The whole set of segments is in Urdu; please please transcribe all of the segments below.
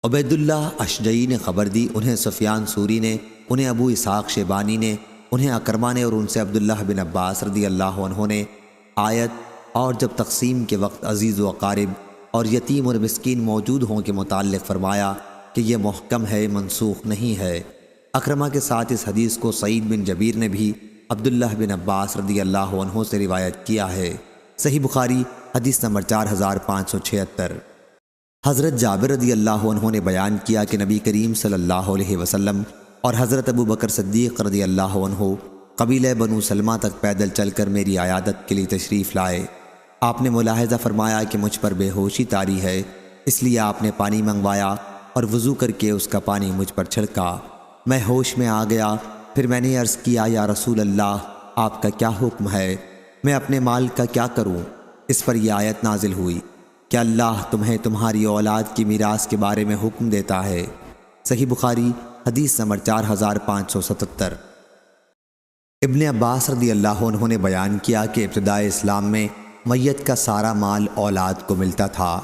عبید اللہ اشجعی نے خبر دی، انہیں سفیان سوری نے، انہیں ابو اسحاق شیبانی نے، انہیں اکرمہ نے، اور ان سے عبداللہ بن عباس رضی اللہ عنہ نے آیت اور جب تقسیم کے وقت عزیز و اقارب اور یتیم اور مسکین موجود ہوں کے متعلق فرمایا کہ یہ محکم ہے، منسوخ نہیں ہے۔ اکرمہ کے ساتھ اس حدیث کو سعید بن جبیر نے بھی عبداللہ بن عباس رضی اللہ عنہ سے روایت کیا ہے۔ صحیح بخاری حدیث نمبر 4576۔ حضرت جابر رضی اللہ عنہ نے بیان کیا کہ نبی کریم صلی اللہ علیہ وسلم اور حضرت ابو بکر صدیق رضی اللہ عنہ قبیلہ بنو سلمہ تک پیدل چل کر میری عیادت کے لیے تشریف لائے۔ آپ نے ملاحظہ فرمایا کہ مجھ پر بے ہوشی طاری ہے، اس لیے آپ نے پانی منگوایا اور وضو کر کے اس کا پانی مجھ پر چھڑکا۔ میں ہوش میں آ گیا، پھر میں نے عرض کیا یا رسول اللہ، آپ کا کیا حکم ہے؟ میں اپنے مال کا کیا کروں؟ اس پر یہ آیت نازل ہوئی کہ اللہ تمہیں تمہاری اولاد کی میراث کے بارے میں حکم دیتا ہے۔ صحیح بخاری حدیث نمبر 4577۔ ابن عباس رضی اللہ عنہ نے بیان کیا کہ ابتدائے اسلام میں میت کا سارا مال اولاد کو ملتا تھا،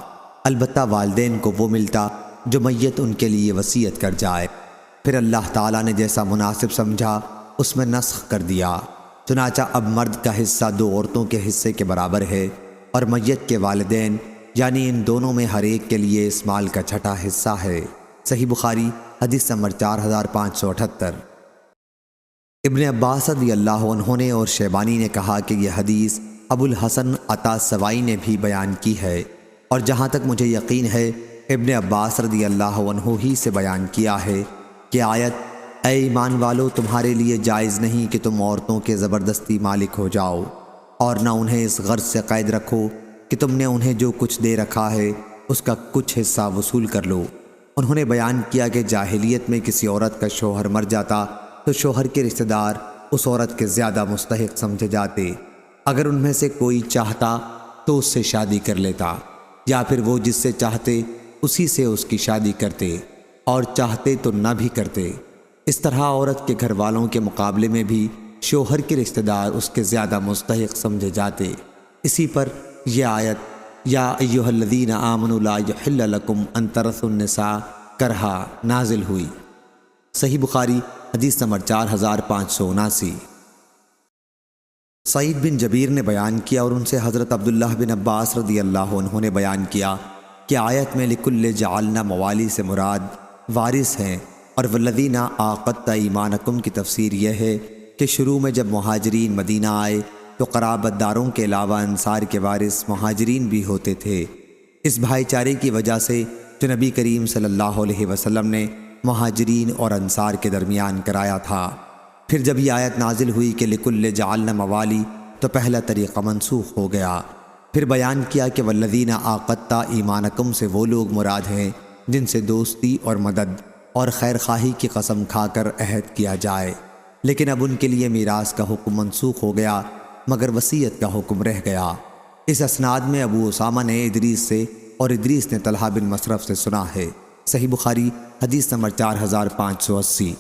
البتہ والدین کو وہ ملتا جو میت ان کے لیے وصیت کر جائے۔ پھر اللہ تعالیٰ نے جیسا مناسب سمجھا اس میں نسخ کر دیا، چنانچہ اب مرد کا حصہ 2 عورتوں کے حصے کے برابر ہے، اور میت کے والدین یعنی ان دونوں میں ہر ایک کے لیے اس مال کا چھٹا حصہ ہے۔ صحیح بخاری حدیث نمبر 4578۔ ابن عباس رضی اللہ عنہ نے اور شیبانی نے کہا کہ یہ حدیث ابو الحسن عطا سوائی نے بھی بیان کی ہے، اور جہاں تک مجھے یقین ہے ابن عباس رضی اللہ عنہ ہی سے بیان کیا ہے کہ آیت اے ایمان والو تمہارے لیے جائز نہیں کہ تم عورتوں کے زبردستی مالک ہو جاؤ، اور نہ انہیں اس غرض سے قید رکھو کہ تم نے انہیں جو کچھ دے رکھا ہے اس کا کچھ حصہ وصول کر لو۔ انہوں نے بیان کیا کہ جاہلیت میں کسی عورت کا شوہر مر جاتا تو شوہر کے رشتہ دار اس عورت کے زیادہ مستحق سمجھے جاتے، اگر ان میں سے کوئی چاہتا تو اس سے شادی کر لیتا، یا پھر وہ جس سے چاہتے اسی سے اس کی شادی کرتے، اور چاہتے تو نہ بھی کرتے۔ اس طرح عورت کے گھر والوں کے مقابلے میں بھی شوہر کے رشتہ دار اس کے زیادہ مستحق سمجھے جاتے۔ اسی پر یہ آیت یا ایھا الذین آمنوا لا یحل لکم ان ترثوا النساء کرہا نازل ہوئی۔ صحیح بخاری حدیث نمبر 4579۔ سعید بن جبیر نے بیان کیا اور ان سے حضرت عبداللہ بن عباس رضی اللہ عنہ نے بیان کیا کہ آیت میں لکل جعلنا موالی سے مراد وارث ہیں، اور والذین عاقدت ایمانکم کی تفسیر یہ ہے کہ شروع میں جب مہاجرین مدینہ آئے تو قرابت داروں کے علاوہ انصار کے وارث مہاجرین بھی ہوتے تھے۔ اس بھائی چارے کی وجہ سے جو نبی کریم صلی اللہ علیہ وسلم نے مہاجرین اور انصار کے درمیان کرایا تھا۔ پھر جب یہ آیت نازل ہوئی کہ لکل جعلنا موالی تو پہلا طریقہ منسوخ ہو گیا۔ پھر بیان کیا کہ والذین عاقدت ایمانکم سے وہ لوگ مراد ہیں جن سے دوستی اور مدد اور خیر خواہی کی قسم کھا کر عہد کیا جائے، لیکن اب ان کے لیے میراث کا حکم منسوخ ہو گیا مگر وصیت کا حکم رہ گیا۔ اس اسناد میں ابو اسامہ نے ادریس سے اور ادریس نے طلحہ بن مصرف سے سنا ہے۔ صحیح بخاری حدیث نمبر 4580۔